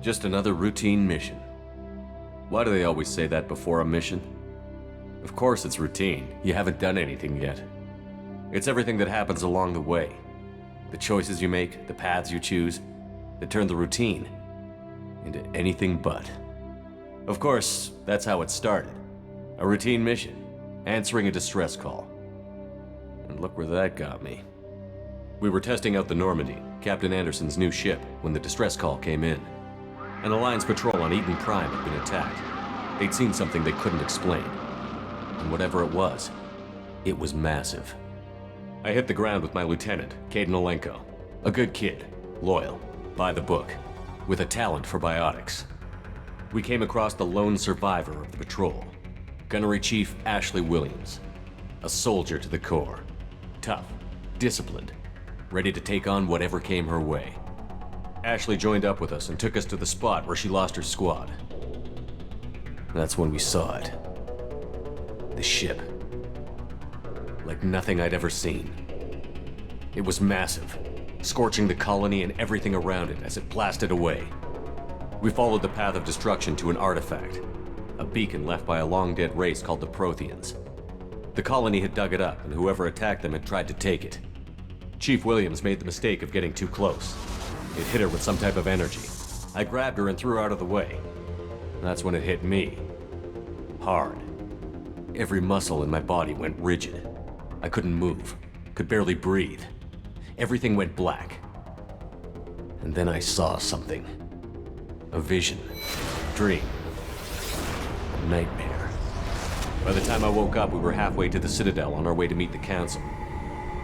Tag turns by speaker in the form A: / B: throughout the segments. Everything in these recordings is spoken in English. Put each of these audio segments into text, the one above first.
A: Just another routine mission. Why do they always say that before a mission? Of course it's routine. You haven't done anything yet. It's everything that happens along the way. The choices you make, the paths you choose, that turn the routine into anything but. Of course, that's how it started. A routine mission, answering a distress call. And look where that got me. We were testing out the Normandy, Captain Anderson's new ship, when the distress call came in. An Alliance patrol on Eden Prime had been attacked. They'd seen something they couldn't explain. And whatever it was massive. I hit the ground with my lieutenant, Kaidan. A good kid, loyal, by the book, with a talent for biotics. We came across the lone survivor of the patrol, Gunnery Chief Ashley Williams. A soldier to the core. Tough, disciplined, ready to take on whatever came her way. Ashley joined up with us and took us to the spot where she lost her squad. That's when we saw it. The ship. Like nothing I'd ever seen. It was massive, scorching the colony and everything around it as it blasted away. We followed the path of destruction to an artifact, a beacon left by a long-dead race called the Protheans. The colony had dug it up, and whoever attacked them had tried to take it. Chief Williams made the mistake of getting too close. It hit her with some type of energy. I grabbed her and threw her out of the way. That's when it hit me. Hard. Every muscle in my body went rigid. I couldn't move, could barely breathe. Everything went black. And then I saw something. A vision. Dream. A nightmare. By the time I woke up, we were halfway to the Citadel on our way to meet the Council.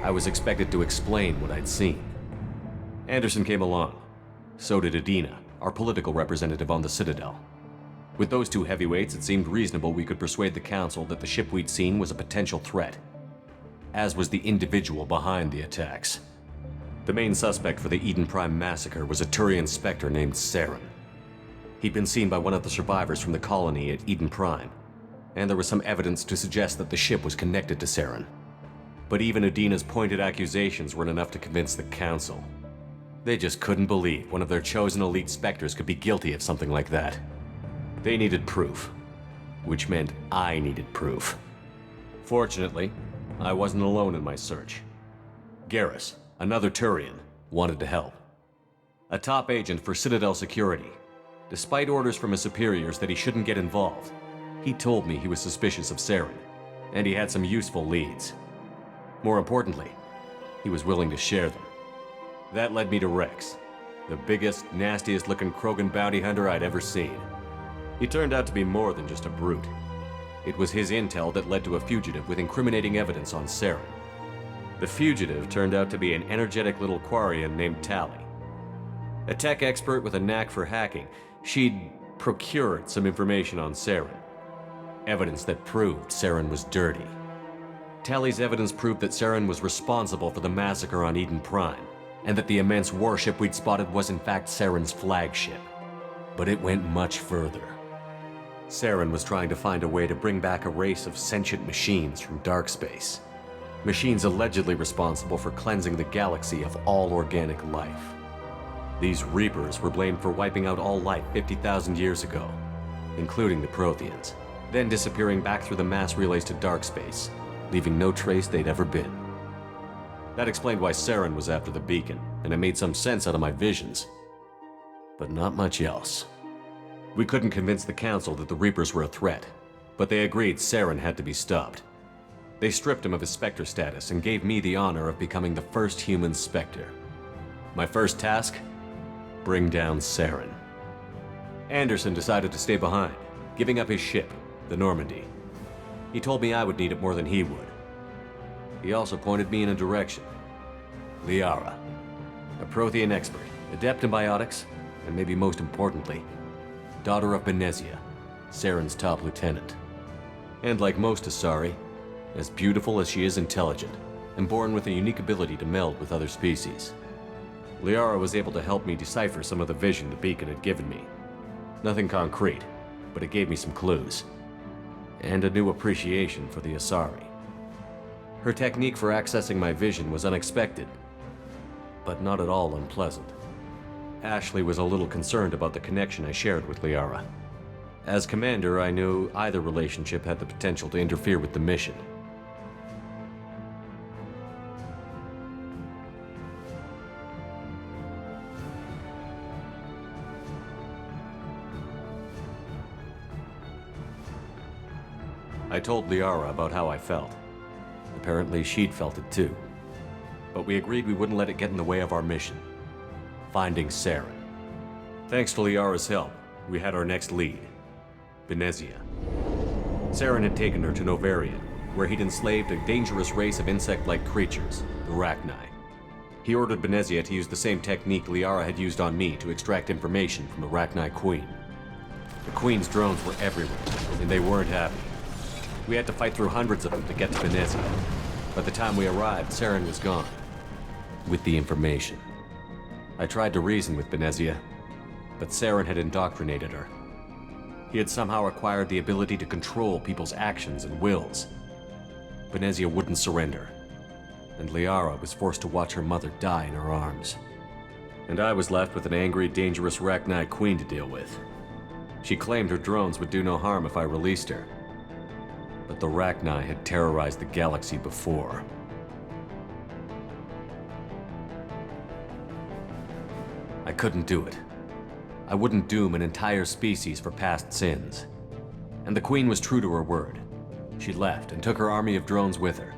A: I was expected to explain what I'd seen. Anderson came along. So did Adina, our political representative on the Citadel. With those two heavyweights, it seemed reasonable we could persuade the Council that the ship we'd seen was a potential threat, as was the individual behind the attacks. The main suspect for the Eden Prime massacre was a Turian Spectre named Saren. He'd been seen by one of the survivors from the colony at Eden Prime, and there was some evidence to suggest that the ship was connected to Saren. But even Adina's pointed accusations weren't enough to convince the Council. They just couldn't believe one of their chosen elite Spectres could be guilty of something like that. They needed proof, which meant I needed proof. Fortunately, I wasn't alone in my search. Garrus, another Turian, wanted to help. A top agent for Citadel Security. Despite orders from his superiors that he shouldn't get involved, he told me he was suspicious of Saren, and he had some useful leads. More importantly, he was willing to share them. That led me to Wrex, the biggest, nastiest-looking Krogan bounty hunter I'd ever seen. He turned out to be more than just a brute. It was his intel that led to a fugitive with incriminating evidence on Saren. The fugitive turned out to be an energetic little Quarian named Tali. A tech expert with a knack for hacking, she'd procured some information on Saren. Evidence that proved Saren was dirty. Tali's evidence proved that Saren was responsible for the massacre on Eden Prime, and that the immense warship we'd spotted was in fact Saren's flagship. But it went much further. Saren was trying to find a way to bring back a race of sentient machines from dark space. Machines allegedly responsible for cleansing the galaxy of all organic life. These Reapers were blamed for wiping out all life 50,000 years ago, including the Protheans, then disappearing back through the mass relays to dark space, leaving no trace they'd ever been. That explained why Saren was after the beacon, and it made some sense out of my visions. But not much else. We couldn't convince the Council that the Reapers were a threat, but they agreed Saren had to be stopped. They stripped him of his Spectre status and gave me the honor of becoming the first human Spectre. My first task? Bring down Saren. Anderson decided to stay behind, giving up his ship, the Normandy. He told me I would need it more than he would. He also pointed me in a direction. Liara, a Prothean expert, adept in biotics, and maybe most importantly, daughter of Benezia, Saren's top lieutenant. And like most Asari, as beautiful as she is intelligent, and born with a unique ability to meld with other species. Liara was able to help me decipher some of the vision the beacon had given me. Nothing concrete, but it gave me some clues. And a new appreciation for the Asari. Her technique for accessing my vision was unexpected, but not at all unpleasant. Ashley was a little concerned about the connection I shared with Liara. As commander, I knew either relationship had the potential to interfere with the mission. I told Liara about how I felt. Apparently, she'd felt it too. But we agreed we wouldn't let it get in the way of our mission. Finding Saren. Thanks to Liara's help, we had our next lead. Benezia. Saren had taken her to Novaria, where he'd enslaved a dangerous race of insect-like creatures, the Rachni. He ordered Benezia to use the same technique Liara had used on me to extract information from the Rachni Queen. The Queen's drones were everywhere, and they weren't happy. We had to fight through hundreds of them to get to Benezia. By the time we arrived, Saren was gone. With the information. I tried to reason with Benezia, but Saren had indoctrinated her. He had somehow acquired the ability to control people's actions and wills. Benezia wouldn't surrender, and Liara was forced to watch her mother die in her arms. And I was left with an angry, dangerous Rachni Queen to deal with. She claimed her drones would do no harm if I released her. But the Rachni had terrorized the galaxy before. I couldn't do it. I wouldn't doom an entire species for past sins. And the Queen was true to her word. She left and took her army of drones with her.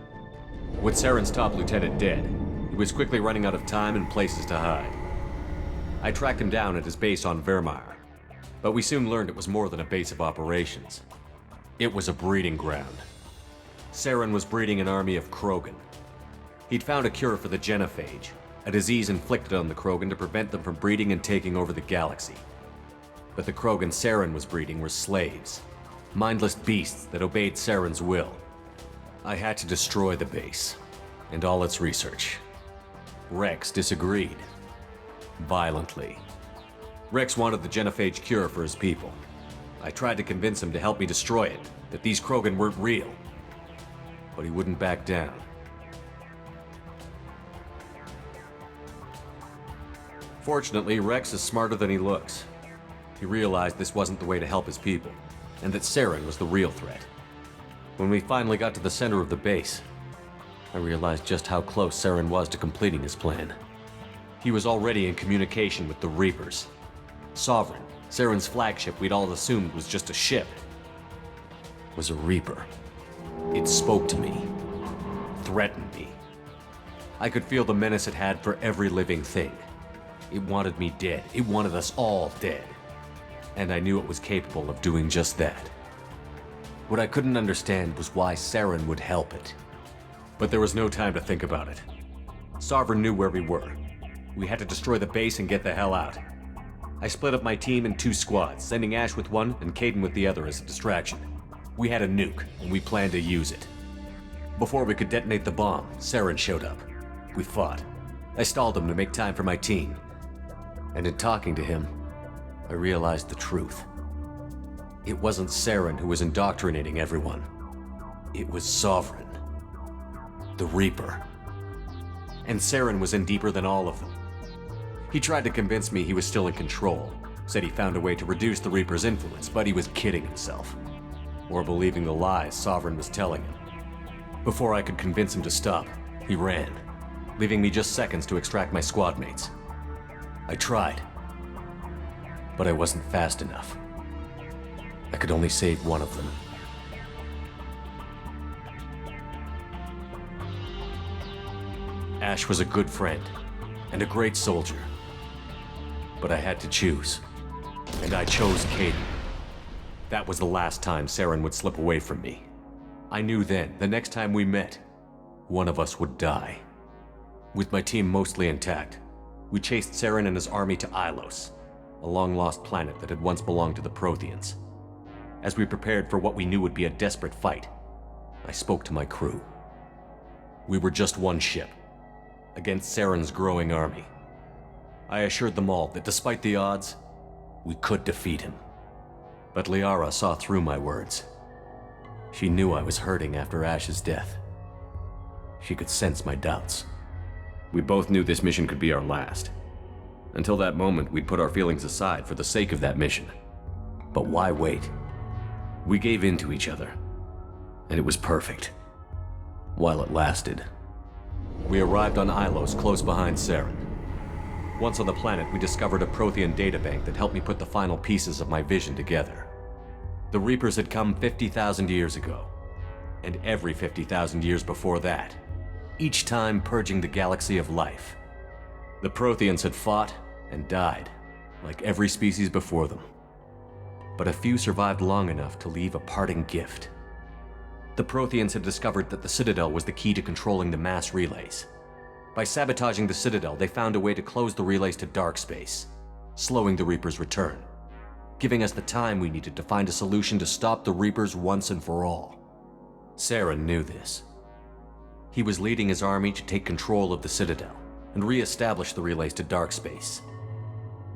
A: With Saren's top lieutenant dead, he was quickly running out of time and places to hide. I tracked him down at his base on Vermeer, but we soon learned it was more than a base of operations. It was a breeding ground. Saren was breeding an army of Krogan. He'd found a cure for the genophage, a disease inflicted on the Krogan to prevent them from breeding and taking over the galaxy. But the Krogan Saren was breeding were slaves, mindless beasts that obeyed Saren's will. I had to destroy the base, and all its research. Wrex disagreed. Violently. Wrex wanted the genophage cure for his people. I tried to convince him to help me destroy it, that these Krogan weren't real. But he wouldn't back down. Fortunately, Wrex is smarter than he looks. He realized this wasn't the way to help his people, and that Saren was the real threat. When we finally got to the center of the base, I realized just how close Saren was to completing his plan. He was already in communication with the Reapers. Sovereign, Saren's flagship we'd all assumed was just a ship, was a Reaper. It spoke to me, threatened me. I could feel the menace it had for every living thing. It wanted me dead. It wanted us all dead. And I knew it was capable of doing just that. What I couldn't understand was why Saren would help it. But there was no time to think about it. Sovereign knew where we were. We had to destroy the base and get the hell out. I split up my team in 2 squads, sending Ash with one and Kaidan with the other as a distraction. We had a nuke, and we planned to use it. Before we could detonate the bomb, Saren showed up. We fought. I stalled him to make time for my team. And in talking to him, I realized the truth. It wasn't Saren who was indoctrinating everyone. It was Sovereign. The Reaper. And Saren was in deeper than all of them. He tried to convince me he was still in control, said he found a way to reduce the Reaper's influence, but he was kidding himself. Or believing the lies Sovereign was telling him. Before I could convince him to stop, he ran, leaving me just seconds to extract my squad mates. I tried, but I wasn't fast enough. I could only save one of them. Ash was a good friend and a great soldier, but I had to choose, and I chose Kaidan. That was the last time Saren would slip away from me. I knew then, the next time we met, one of us would die. With my team mostly intact, we chased Saren and his army to Ilos, a long-lost planet that had once belonged to the Protheans. As we prepared for what we knew would be a desperate fight, I spoke to my crew. We were just one ship, against Saren's growing army. I assured them all that despite the odds, we could defeat him. But Liara saw through my words. She knew I was hurting after Ash's death. She could sense my doubts. We both knew this mission could be our last. Until that moment, we'd put our feelings aside for the sake of that mission. But why wait? We gave in to each other, and it was perfect. While it lasted. We arrived on Ilos, close behind Saren. Once on the planet, we discovered a Prothean databank that helped me put the final pieces of my vision together. The Reapers had come 50,000 years ago, and every 50,000 years before that, each time purging the galaxy of life. The Protheans had fought and died, like every species before them. But a few survived long enough to leave a parting gift. The Protheans had discovered that the Citadel was the key to controlling the mass relays. By sabotaging the Citadel, they found a way to close the relays to dark space, slowing the Reapers' return, giving us the time we needed to find a solution to stop the Reapers once and for all. Saren knew this. He was leading his army to take control of the Citadel and re-establish the relays to dark space,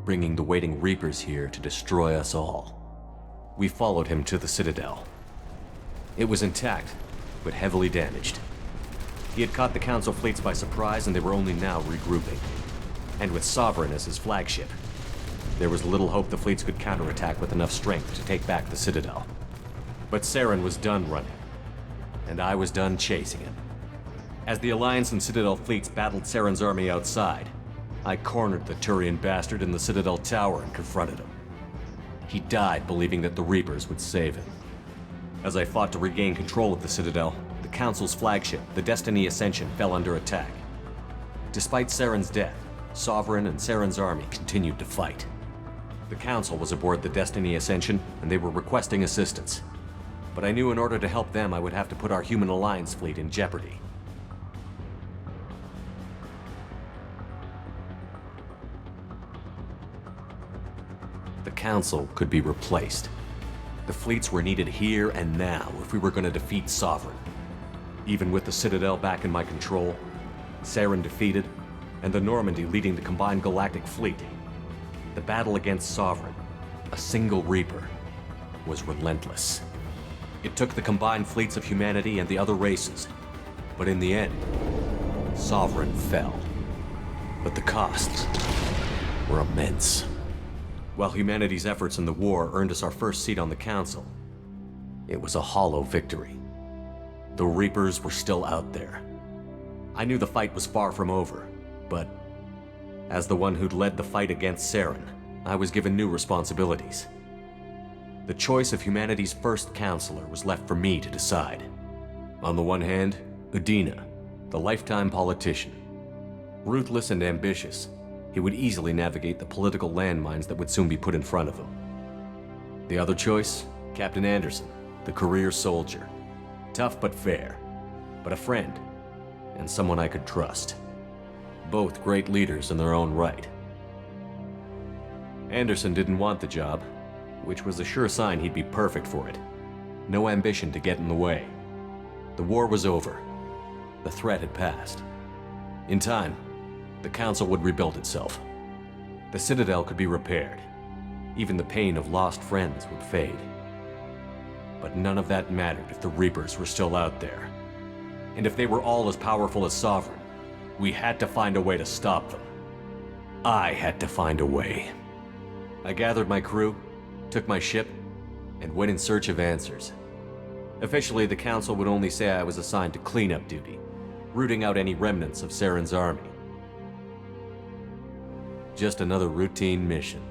A: bringing the waiting Reapers here to destroy us all. We followed him to the Citadel. It was intact, but heavily damaged. He had caught the Council fleets by surprise, and they were only now regrouping. And with Sovereign as his flagship, there was little hope the fleets could counterattack with enough strength to take back the Citadel. But Saren was done running, and I was done chasing him. As the Alliance and Citadel fleets battled Saren's army outside, I cornered the Turian bastard in the Citadel tower and confronted him. He died believing that the Reapers would save him. As I fought to regain control of the Citadel, the Council's flagship, the Destiny Ascension, fell under attack. Despite Saren's death, Sovereign and Saren's army continued to fight. The Council was aboard the Destiny Ascension, and they were requesting assistance. But I knew in order to help them, I would have to put our human Alliance fleet in jeopardy. The Council could be replaced. The fleets were needed here and now if we were going to defeat Sovereign. Even with the Citadel back in my control, Saren defeated, and the Normandy leading the combined galactic fleet, the battle against Sovereign, a single Reaper, was relentless. It took the combined fleets of humanity and the other races, but in the end, Sovereign fell. But the costs were immense. While humanity's efforts in the war earned us our first seat on the Council, it was a hollow victory. The Reapers were still out there. I knew the fight was far from over, but as the one who'd led the fight against Saren, I was given new responsibilities. The choice of humanity's first counselor was left for me to decide. On the one hand, Udina, the lifetime politician. Ruthless and ambitious, he would easily navigate the political landmines that would soon be put in front of him. The other choice, Captain Anderson, the career soldier. Tough but fair, but a friend, and someone I could trust. Both great leaders in their own right. Anderson didn't want the job, which was a sure sign he'd be perfect for it. No ambition to get in the way. The war was over. The threat had passed. In time, the Council would rebuild itself. The Citadel could be repaired. Even the pain of lost friends would fade. But none of that mattered if the Reapers were still out there. And if they were all as powerful as Sovereign, we had to find a way to stop them. I had to find a way. I gathered my crew, took my ship, and went in search of answers. Officially, the Council would only say I was assigned to cleanup duty, rooting out any remnants of Saren's army. Just another routine mission.